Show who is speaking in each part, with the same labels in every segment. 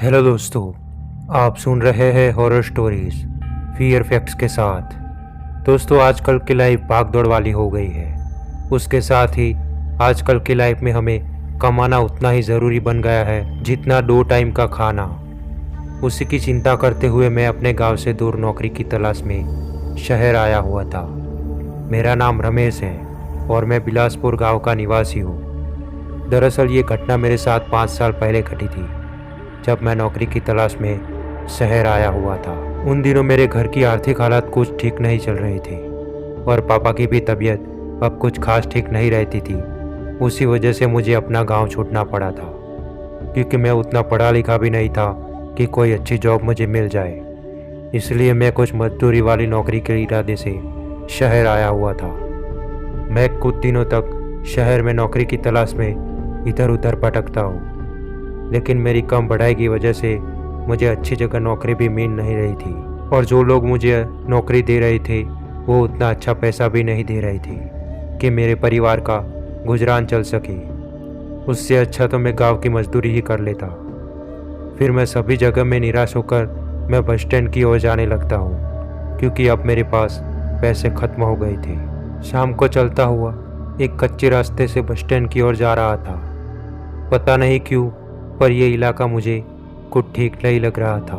Speaker 1: Hello दोस्तों, आप सुन रहे हैं हॉरर स्टोरीज फियर फैक्ट्स के साथ। दोस्तों, आजकल की लाइफ भाग दौड़ वाली हो गई है। उसके साथ ही आजकल की लाइफ में हमें कमाना उतना ही ज़रूरी बन गया है जितना 2 टाइम का खाना। उसी की चिंता करते हुए मैं अपने गांव से दूर नौकरी की तलाश में शहर आया हुआ था। मेरा नाम रमेश है और मैं बिलासपुर गांव का निवासी हूँ। दरअसल ये घटना मेरे साथ 5 साल पहले घटी थी, जब मैं नौकरी की तलाश में शहर आया हुआ था। उन दिनों मेरे घर की आर्थिक हालात कुछ ठीक नहीं चल रही थी और पापा की भी तबीयत अब कुछ खास ठीक नहीं रहती थी। उसी वजह से मुझे अपना गांव छोड़ना पड़ा था, क्योंकि मैं उतना पढ़ा लिखा भी नहीं था कि कोई अच्छी जॉब मुझे मिल जाए। इसलिए मैं कुछ मजदूरी वाली नौकरी के इरादे से शहर आया हुआ था। मैं कुछ दिनों तक शहर में नौकरी की तलाश में इधर उधर भटकता हूँ, लेकिन मेरी कम पढ़ाई की वजह से मुझे अच्छी जगह नौकरी भी मिल नहीं रही थी और जो लोग मुझे नौकरी दे रहे थे वो उतना अच्छा पैसा भी नहीं दे रहे थे कि मेरे परिवार का गुजरान चल सके। उससे अच्छा तो मैं गांव की मजदूरी ही कर लेता। फिर मैं सभी जगह में निराश होकर मैं बस स्टैंड की ओर जाने लगता हूँ, क्योंकि अब मेरे पास पैसे खत्म हो गए थे। शाम को चलता हुआ एक कच्चे रास्ते से बस स्टैंड की ओर जा रहा था। पता नहीं क्यों, पर यह इलाका मुझे कुछ ठीक नहीं लग रहा था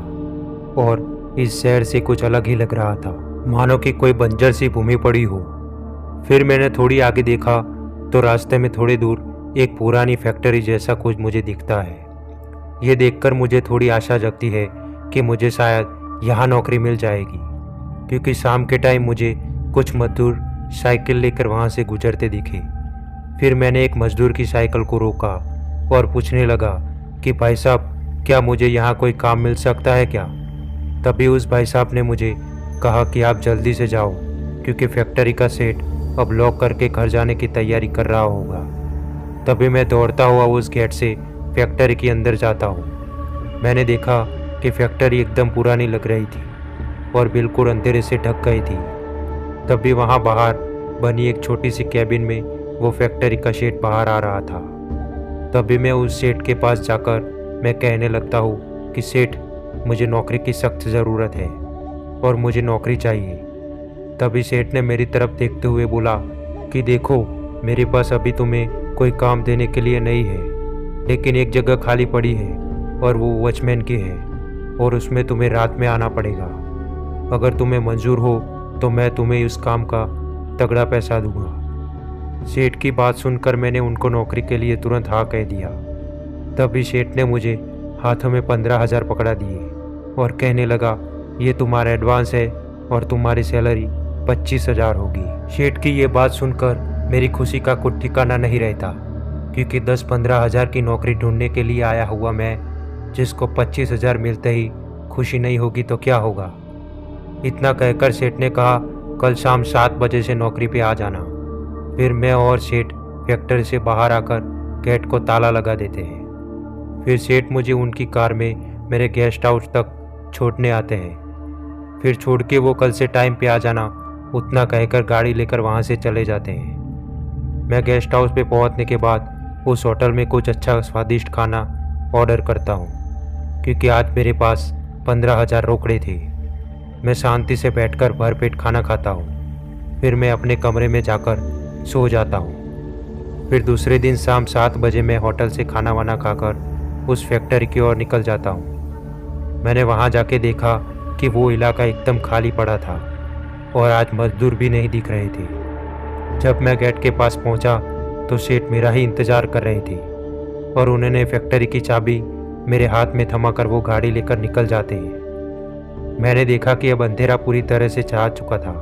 Speaker 1: और इस शहर से कुछ अलग ही लग रहा था, मानो कि कोई बंजर सी भूमि पड़ी हो। फिर मैंने थोड़ी आगे देखा तो रास्ते में थोड़ी दूर एक पुरानी फैक्ट्री जैसा कुछ मुझे दिखता है। ये देखकर मुझे थोड़ी आशा जगती है कि मुझे शायद यहाँ नौकरी मिल जाएगी, क्योंकि शाम के टाइम मुझे कुछ मजदूर साइकिल लेकर वहाँ से गुजरते दिखे। फिर मैंने एक मजदूर की साइकिल को रोका और पूछने लगा कि भाई साहब, क्या मुझे यहाँ कोई काम मिल सकता है क्या? तभी उस भाई साहब ने मुझे कहा कि आप जल्दी से जाओ, क्योंकि फैक्ट्री का सेठ अब लॉक करके घर जाने की तैयारी कर रहा होगा। तभी मैं दौड़ता हुआ उस गेट से फैक्ट्री के अंदर जाता हूँ। मैंने देखा कि फैक्ट्री एकदम पुरानी लग रही थी और बिल्कुल अंधेरे से ढक गई थी। तभी वहाँ बाहर बनी एक छोटी सी कैबिन में वो फैक्ट्री का सेठ बाहर आ रहा था। तभी मैं उस सेठ के पास जाकर मैं कहने लगता हूँ कि सेठ, मुझे नौकरी की सख्त ज़रूरत है और मुझे नौकरी चाहिए। तभी सेठ ने मेरी तरफ देखते हुए बोला कि देखो, मेरे पास अभी तुम्हें कोई काम देने के लिए नहीं है, लेकिन एक जगह खाली पड़ी है और वो वॉचमैन की है और उसमें तुम्हें रात में आना पड़ेगा। अगर तुम्हें मंजूर हो तो मैं तुम्हें उस काम का तगड़ा पैसा दूंगा। सेठ की बात सुनकर मैंने उनको नौकरी के लिए तुरंत हाँ कह दिया। तभी सेठ ने मुझे हाथों में 15,000 पकड़ा दिए और कहने लगा, ये तुम्हारा एडवांस है और तुम्हारी सैलरी 25,000 होगी। सेठ की ये बात सुनकर मेरी खुशी का कुछ ठिकाना नहीं रहता, क्योंकि 10-15 हज़ार की नौकरी ढूंढने के लिए आया हुआ मैं, जिसको 25,000 मिलते ही खुशी नहीं होगी तो क्या होगा। इतना कहकर सेठ ने कहा, कल शाम 7 बजे से नौकरी पे आ जाना। फिर मैं और सेठ फैक्ट्री से बाहर आकर गेट को ताला लगा देते हैं। फिर सेठ मुझे उनकी कार में मेरे गेस्ट हाउस तक छोड़ने आते हैं। फिर छोड़ के वो कल से टाइम पे आ जाना उतना कहकर गाड़ी लेकर वहाँ से चले जाते हैं। मैं गेस्ट हाउस पे पहुँचने के बाद उस होटल में कुछ अच्छा स्वादिष्ट खाना ऑर्डर करता हूँ, क्योंकि आज मेरे पास 15,000 रोकड़े थे। मैं शांति से बैठकर भरपेट खाना खाता हूँ। फिर मैं अपने कमरे में जाकर सो जाता हूँ। फिर दूसरे दिन शाम 7 बजे मैं होटल से खाना वाना खाकर उस फैक्ट्री की ओर निकल जाता हूँ। मैंने वहाँ जाके देखा कि वो इलाका एकदम खाली पड़ा था और आज मजदूर भी नहीं दिख रहे थे। जब मैं गेट के पास पहुँचा तो सेठ मेरा ही इंतज़ार कर रहे थे और उन्होंने फैक्ट्री की चाबी मेरे हाथ में थमाकर वो गाड़ी लेकर निकल जाते हैं। मैंने देखा कि अब अंधेरा पूरी तरह से छा चुका था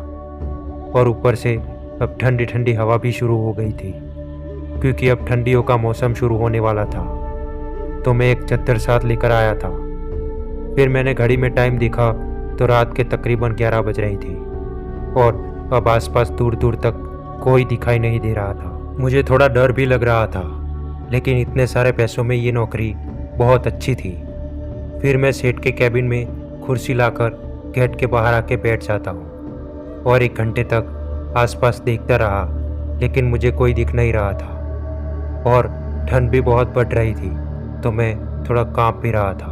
Speaker 1: और ऊपर से अब ठंडी ठंडी हवा भी शुरू हो गई थी, क्योंकि अब ठंडियों का मौसम शुरू होने वाला था। तो मैं एक चद्दर साथ लेकर आया था। फिर मैंने घड़ी में टाइम देखा तो रात के तकरीबन 11 बज रही थी और अब आसपास दूर दूर तक कोई दिखाई नहीं दे रहा था। मुझे थोड़ा डर भी लग रहा था, लेकिन इतने सारे पैसों में ये नौकरी बहुत अच्छी थी। फिर मैं सेठ के कैबिन में कुर्सी लाकर गेट के बाहर आके बैठ जाता हूँ और 1 घंटे तक आसपास देखता रहा, लेकिन मुझे कोई दिख नहीं रहा था और ठंड भी बहुत बढ़ रही थी, तो मैं थोड़ा कांप भी रहा था।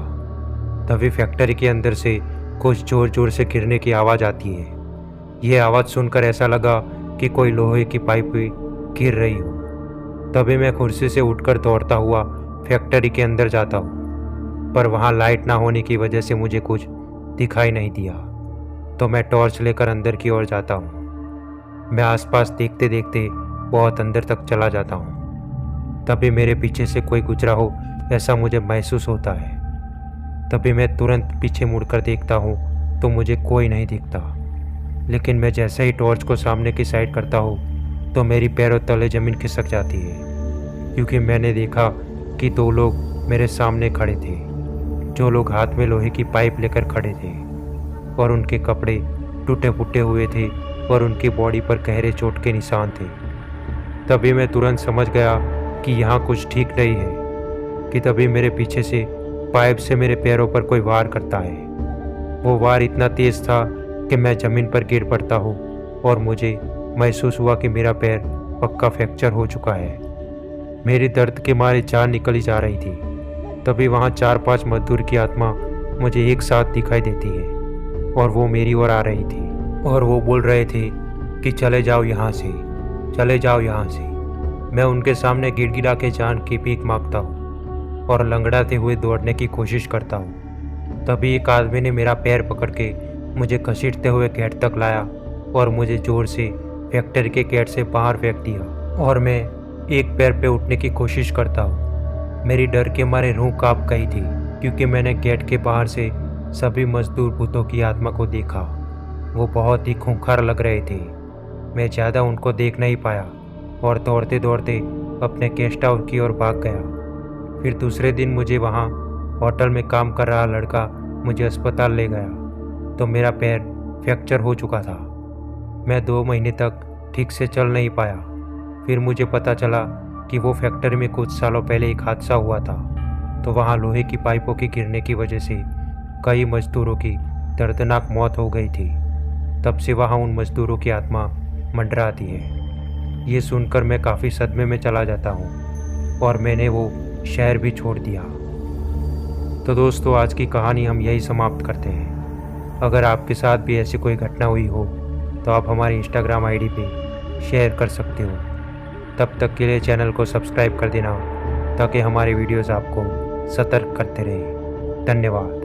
Speaker 1: तभी फैक्ट्री के अंदर से कुछ ज़ोर ज़ोर से गिरने की आवाज़ आती है। यह आवाज़ सुनकर ऐसा लगा कि कोई लोहे की पाइप भी गिर रही हो। तभी मैं कुर्सी से उठकर दौड़ता हुआ फैक्ट्री के अंदर जाता हूँ, पर वहाँ लाइट ना होने की वजह से मुझे कुछ दिखाई नहीं दिया। तो मैं टॉर्च लेकर अंदर की ओर जाता हूँ। मैं आसपास देखते देखते बहुत अंदर तक चला जाता हूँ। तभी मेरे पीछे से कोई गुजरा हो ऐसा मुझे महसूस होता है। तभी मैं तुरंत पीछे मुड़कर देखता हूँ तो मुझे कोई नहीं दिखता। लेकिन मैं जैसे ही टॉर्च को सामने की साइड करता हूँ तो मेरी पैरों तले ज़मीन खिसक जाती है, क्योंकि मैंने देखा कि 2 लोग मेरे सामने खड़े थे। जो लोग हाथ में लोहे की पाइप लेकर खड़े थे और उनके कपड़े टूटे फूटे हुए थे और उनकी बॉडी पर गहरे चोट के निशान थे। तभी मैं तुरंत समझ गया कि यहाँ कुछ ठीक नहीं है कि तभी मेरे पीछे से पाइप से मेरे पैरों पर कोई वार करता है। वो वार इतना तेज़ था कि मैं ज़मीन पर गिर पड़ता हूँ और मुझे महसूस हुआ कि मेरा पैर पक्का फ्रैक्चर हो चुका है। मेरी दर्द के मारे जान निकली जा रही थी। तभी वहाँ 4-5 मजदूर की आत्मा मुझे एक साथ दिखाई देती है और वो मेरी ओर आ रही थी और वो बोल रहे थे कि चले जाओ यहाँ से, चले जाओ यहाँ से। मैं उनके सामने गिड़गिड़ा के जान की भीख मांगता हूँ और लंगड़ाते हुए दौड़ने की कोशिश करता हूँ। तभी एक आदमी ने मेरा पैर पकड़ के मुझे घसीटते हुए गेट तक लाया और मुझे ज़ोर से फैक्ट्री के गेट से बाहर फेंक दिया और मैं एक पैर पे उठने की कोशिश करता हूँ। मेरी डर के मारे रूह कांप गई थी, क्योंकि मैंने गेट के बाहर से सभी मजदूर भूतों की आत्मा को देखा। वो बहुत ही खूंखार लग रहे थे। मैं ज़्यादा उनको देख नहीं पाया और दौड़ते दौड़ते अपने गेस्ट हाउस की ओर भाग गया। फिर दूसरे दिन मुझे वहाँ होटल में काम कर रहा लड़का मुझे अस्पताल ले गया तो मेरा पैर फ्रैक्चर हो चुका था। मैं 2 महीने तक ठीक से चल नहीं पाया। फिर मुझे पता चला कि वो फैक्ट्री में कुछ सालों पहले एक हादसा हुआ था, तो वहाँ लोहे की पाइपों के गिरने की वजह से कई मजदूरों की दर्दनाक मौत हो गई थी। तब से वहाँ उन मजदूरों की आत्मा मंडराती है। ये सुनकर मैं काफ़ी सदमे में चला जाता हूँ और मैंने वो शहर भी छोड़ दिया। तो दोस्तों, आज की कहानी हम यही समाप्त करते हैं। अगर आपके साथ भी ऐसी कोई घटना हुई हो तो आप हमारी इंस्टाग्राम आईडी पे शेयर कर सकते हो। तब तक के लिए चैनल को सब्सक्राइब कर देना ताकि हमारे वीडियोस आपको सतर्क करते रहें। धन्यवाद।